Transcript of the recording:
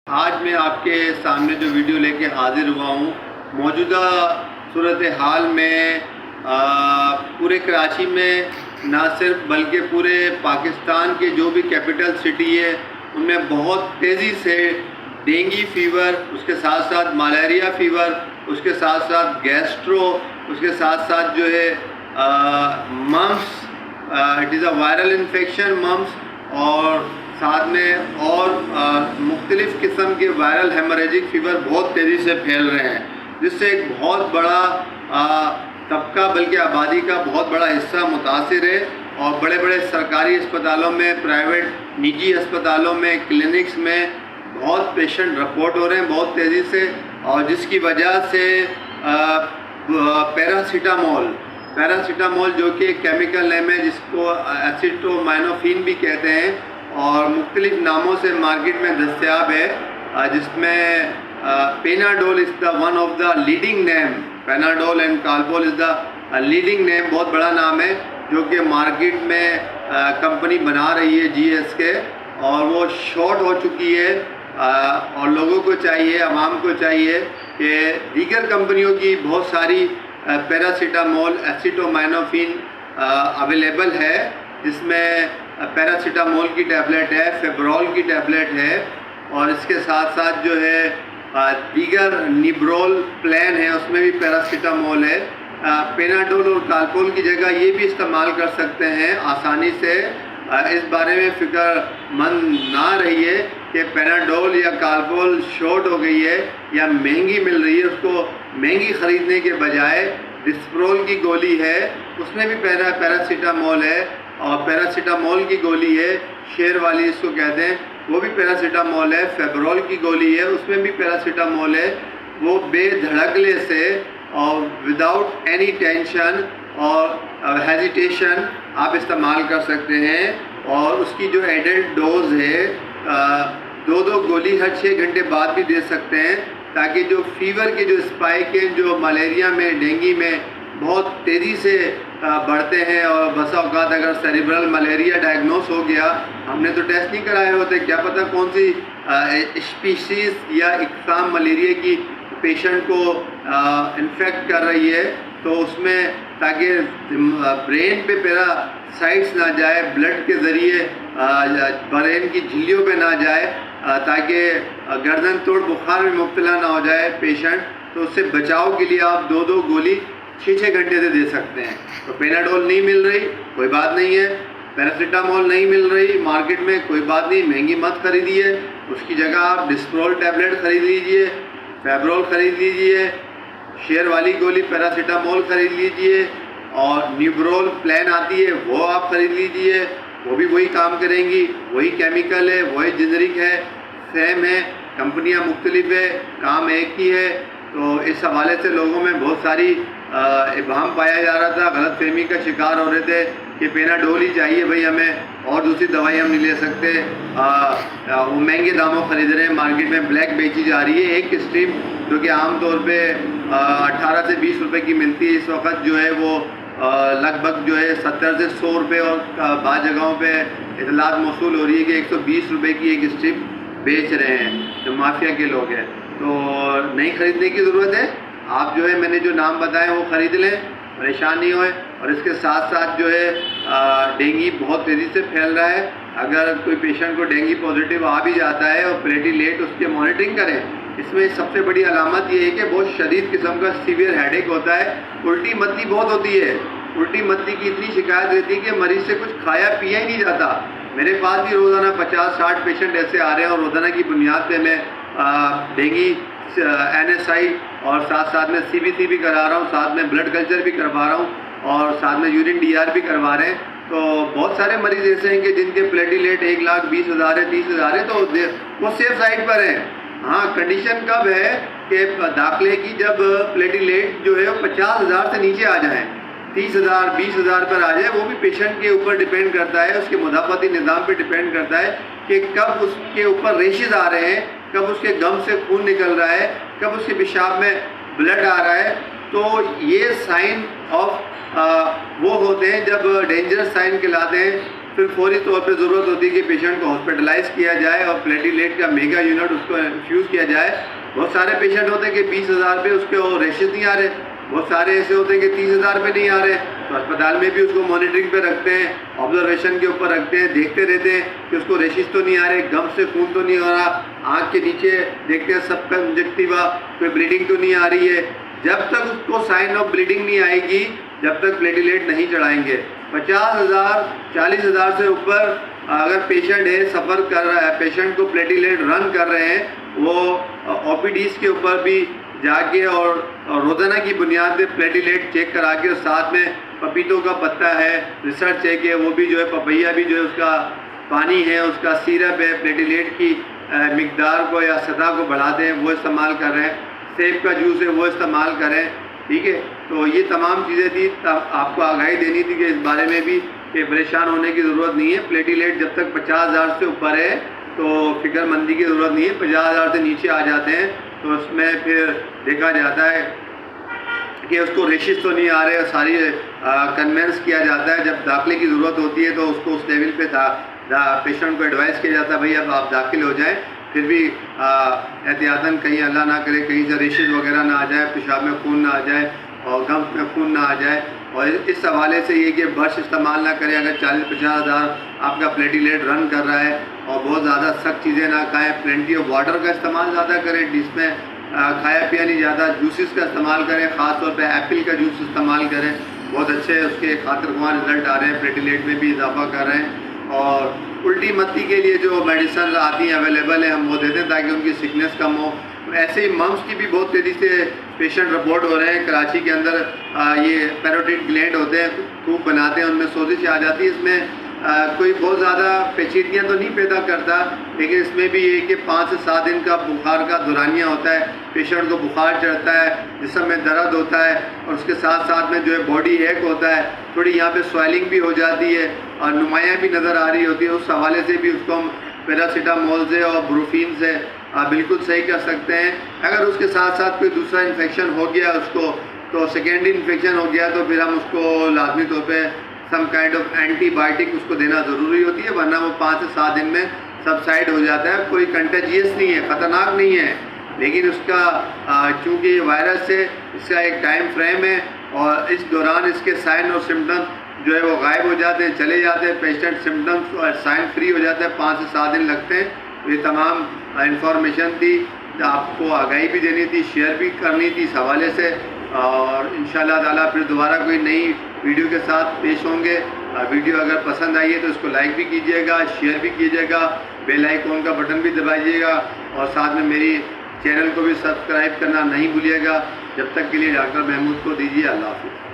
आज मैं आपके सामने जो वीडियो लेके हाजिर हुआ हूँ, मौजूदा सूरत हाल में पूरे कराची में ना सिर्फ बल्कि पूरे पाकिस्तान के जो भी कैपिटल सिटी है उनमें बहुत तेज़ी से डेंगू फीवर, उसके साथ साथ मलेरिया फीवर, उसके साथ साथ गैस्ट्रो, उसके साथ साथ जो है mumps, it is a viral infection mumps, और साथ में और मुख्तलिफ़ किस्म के वायरल हेमरेजिक फ़ीवर बहुत तेज़ी से फैल रहे हैं, जिससे एक बहुत बड़ा तबका बल्कि आबादी का बहुत बड़ा हिस्सा मुतासिर है। और बड़े बड़े सरकारी अस्पतालों में, प्राइवेट निजी अस्पतालों में, क्लिनिक्स में बहुत पेशेंट रिपोर्ट हो रहे हैं बहुत तेज़ी से, और जिसकी वजह से पैरासीटामोल जो कि एक केमिकल नेम है जिसको एसिटोमाइनोफिन भी कहते हैं और मुख्तलिफ नामों से मार्केट में दस्तयाब है, जिसमें Panadol is the one of the leading name. Panadol and Calpol is the leading name, बहुत बड़ा नाम है जो कि मार्केट में कंपनी बना रही है GSK, और वो शॉर्ट हो चुकी है। और लोगों को चाहिए, आवाम को चाहिए कि दीगर कंपनियों की बहुत सारी पैरासीटामोल, एसिटोमाइनोफिन अवेलेबल है, जिसमें पैरासीटामोल की टैबलेट है, फेब्रोल की टैबलेट है, और इसके साथ साथ जो है दीगर निब्रोल प्लान है, उसमें भी पैरासीटामोल है। पेनाडोल और कालपोल की जगह ये भी इस्तेमाल कर सकते हैं आसानी से। इस बारे में फ़िक्रमंद ना रहिए कि पेनाडोल या कालपोल शॉर्ट हो गई है या महंगी मिल रही है। उसको महंगी ख़रीदने के बजाय डिस्प्रोल की गोली है, उसमें भी पैरासीटामोल है, और पैरासीटामोल की गोली है शेर वाली इसको कहते हैं, वो भी पैरासीटामोल है। फेब्रोल की गोली है, उसमें भी पैरासीटामोल है। वो बेधड़कले से और विदाउट एनी टेंशन और हेजिटेशन आप इस्तेमाल कर सकते हैं। और उसकी जो एडल्ट डोज है, 2-2 गोली हर 6 घंटे बाद भी दे सकते हैं, ताकि जो फीवर के जो स्पाइक हैं जो मलेरिया में, डेंगू में बहुत तेज़ी से बढ़ते हैं, और बसा औकात अगर सेरिब्रल मलेरिया डायग्नोस हो गया, हमने तो टेस्ट नहीं कराए होते, क्या पता कौन सी स्पीशीज़ या इकसाम मलेरिया की पेशेंट को इन्फेक्ट कर रही है, तो उसमें ताकि ब्रेन पे पैरासाइट्स ना जाए, ब्लड के ज़रिए ब्रेन की झिल्लियों पे ना जाए, ताकि गर्दन तोड़ बुखार में मुब्तला ना हो जाए पेशेंट, तो उससे बचाव के लिए आप 2-2 गोली 6-6 घंटे से दे सकते हैं। तो पेनाडोल नहीं मिल रही, कोई बात नहीं है। पैरासीटामोल नहीं मिल रही मार्केट में, कोई बात नहीं, महंगी मत खरीदिए। उसकी जगह आप डिस्प्रोल टैबलेट ख़रीद लीजिए, फेब्रोल ख़रीद लीजिए, शेर वाली गोली पैरासीटामोल ख़रीद लीजिए, और न्यूब्रोल प्लान आती है वो आप ख़रीद लीजिए। वो भी वही काम करेंगी, वही केमिकल है, वही जेनरिक है, सेम है, कंपनियां मुख्तलिफ है, काम एक ही है। तो इस हवाले से लोगों में बहुत सारी इब्हाम पाया जा रहा था, गलतफहमी का शिकार हो रहे थे कि पेनाडोल ही चाहिए भाई हमें, और दूसरी दवाई हम नहीं ले सकते। वो महंगे दामों ख़रीद रहे हैं, मार्केट में ब्लैक बेची जा रही है। एक स्ट्रीम जो कि आम तौर पे 18 से 20 रुपए की मिलती है, इस वक्त जो है वो लगभग जो है 70 से 100 रुपये, और बाद जगहों पे इतलात मौसूल हो रही है कि 120 रुपये की एक स्ट्रिप बेच रहे हैं जो माफिया के लोग हैं। तो नहीं ख़रीदने की ज़रूरत है, आप जो है मैंने जो नाम बताए वो ख़रीद लें, परेशान नहीं होए। और इसके साथ साथ जो है डेंगू बहुत तेज़ी से फैल रहा है, अगर कोई पेशेंट को डेंगू पॉजिटिव आ भी जाता है और प्लेटलेट उसके मॉनिटरिंग करें, इसमें सबसे बड़ी अलामत ये है कि बहुत शदीद किस्म का सीवियर हेडेक होता है, उल्टी मतली बहुत होती है। उल्टी मतली की इतनी शिकायत रहती है कि मरीज़ से कुछ खाया पिया ही नहीं जाता। मेरे पास भी रोज़ाना 50-60 पेशेंट ऐसे आ रहे हैं, और रोज़ाना की बुनियाद पे मैं डेंगू NSI और साथ साथ में CBC भी करा रहा हूँ, साथ में ब्लड कल्चर भी करवा रहा हूँ, और साथ में यूरिन DR भी करवा रहे हैं। तो बहुत सारे मरीज़ ऐसे हैं कि जिनके प्लेटलेट 1,20,000 है, 30,000 है, तो वो सेफ साइड पर हैं। हाँ, कंडीशन कब है कि दाखिले की, जब प्लेटलेट जो है वो 50,000 से नीचे आ जाएँ, 30,000 20,000 पर आ जाए। वो भी पेशेंट के ऊपर डिपेंड करता है, उसके मुदाफ़ाती निज़ाम पे डिपेंड करता है कि कब उसके ऊपर रेशेज़ आ रहे हैं, कब उसके गम से खून निकल रहा है, कब उसके पेशाब में ब्लड आ रहा है। तो ये साइन ऑफ वो होते हैं जब डेंजरस साइन कहलाते हैं, फिर फौरी तौर पे ज़रूरत होती है कि पेशेंट को हॉस्पिटलाइज किया जाए और प्लेटिलेट का मेगा यूनिट उसको इन्फ्यूज़ किया जाए। बहुत सारे पेशेंट होते हैं कि 20,000 पे उसके रेशेस नहीं आ रहे, बहुत सारे ऐसे होते हैं कि 30,000 पे नहीं आ रहे, तो अस्पताल में भी उसको मॉनिटरिंग पे रखते हैं, ऑब्जर्वेशन के ऊपर रखते हैं, देखते रहते हैं कि उसको रेशेस तो नहीं आ रहे, गम से खून तो नहीं हो रहा, आँख के नीचे देखते हैं सब कंजक्टिवा, कोई ब्लीडिंग तो नहीं आ रही है। जब तक उसको साइन ऑफ ब्लीडिंग नहीं आएगी, जब तक प्लेटिलेट नहीं चढ़ाएंगे। 50,000 40,000 से ऊपर अगर पेशेंट है, सफ़र कर रहा है, पेशेंट को प्लेटिलेट रन कर रहे हैं, वो ओपीडीज़ के ऊपर भी जाके और रोज़ाना की बुनियाद पे प्लेटिलेट चेक करा के, और साथ में पपीतों का पत्ता है, रिसर्च है कि वो भी जो है, पपैया भी जो है उसका पानी है, उसका सिरप है, प्लेटिलेट की मिकदार को या सतह को बढ़ाते हैं, वो इस्तेमाल कर रहे हैं। सेब का जूस है वो इस्तेमाल करें, ठीक है। तो ये तमाम चीज़ें थी, तब आपको आगाही देनी थी कि इस बारे में भी कि परेशान होने की ज़रूरत नहीं है। प्लेटिलेट जब तक 50,000 से ऊपर है तो फिक्रमंदी की ज़रूरत नहीं है। 50,000 से नीचे आ जाते हैं तो उसमें फिर देखा जाता है कि उसको रेशिस तो नहीं आ रहे, और सारी कन्वेंस किया जाता है। जब दाखिले की ज़रूरत होती है तो उसको उस लेवल पे पेशेंट को एडवाइस किया जाता है, भाई अब आप दाखिल हो जाएं, फिर भी एहतियातन कहीं अल्लाह ना करे कहीं से रेशिस वगैरह ना आ जाए, पेशाब में खून ना आ जाए और गम में खून ना आ जाए। और इस हवाले से ये कि ब्रश इस्तेमाल ना करें अगर 40-50 हज़ार आपका प्लेटिलेट रन कर रहा है, और बहुत ज़्यादा सख्त चीज़ें ना खाएँ। प्लेंटी ऑफ वाटर का इस्तेमाल ज़्यादा करें, जिसमें खाया पिया नहीं ज़्यादा। जूसेस का इस्तेमाल करें, ख़ास तौर पे एप्पल का जूस इस्तेमाल करें, बहुत अच्छे उसके खातिर-ख्वाह रिज़ल्ट आ रहे हैं, प्लेटिलेट में भी इजाफा कर रहे हैं। और उल्टी मत्ती के लिए जो मेडिसन आती हैं अवेलेबल है, हम वो देते हैं ताकि उनकी सिकनेस कम हो। ऐसे ही मम्स की भी बहुत तेज़ी से पेशेंट रिपोर्ट हो रहे हैं। कराची के अंदर ये पैरोटिड ग्लैंड होते हैं, खूब बनाते हैं, उनमें सोजिश आ जाती है। इसमें कोई बहुत ज़्यादा पेचीदगियाँ तो नहीं पैदा करता, लेकिन इसमें भी ये कि 5 से 7 दिन का बुखार का दौरानिया होता है, पेशेंट को बुखार चढ़ता है, जिस्म में दर्द होता है, और उसके साथ साथ में जो है बॉडी एक होता है, थोड़ी यहाँ पे स्वेलिंग भी हो जाती है और नुमायाँ भी नज़र आ रही होती है। उस हवाले से भी उसको हम पैरासीटामोल से और ब्रूफीन से बिल्कुल सही कर सकते हैं। अगर उसके साथ साथ कोई दूसरा इन्फेक्शन हो गया उसको, तो सेकेंडरी इन्फेक्शन हो गया, तो फिर हम उसको लाजमी तौर पे सम काइंड ऑफ एंटीबायोटिक उसको देना ज़रूरी होती है, वरना वो 5 से 7 दिन में सबसाइड हो जाता है। कोई कंटेजियस नहीं है, ख़तरनाक नहीं है, लेकिन उसका चूँकि ये वायरस है, इसका एक टाइम फ्रेम है, और इस दौरान इसके साइन और सिम्टम्स जो है वो गायब हो जाते हैं, चले जाते हैं। पेशेंट सिम्टम्स और साइन फ्री हो जाता है, 5 से 7 दिन लगते हैं। तो ये तमाम इंफॉर्मेशन थी, आपको आगाही भी देनी थी, शेयर भी करनी थी इस हवाले से। और इंशाअल्लाह ताला फिर दोबारा कोई नई वीडियो के साथ पेश होंगे। वीडियो अगर पसंद आई है तो इसको लाइक भी कीजिएगा, शेयर भी कीजिएगा, बेल आइकॉन का बटन भी दबाइएगा, और साथ में मेरी चैनल को भी सब्सक्राइब करना नहीं भूलिएगा। जब तक के लिए डॉक्टर महमूद को दीजिए अल्लाह हाफ़िज़।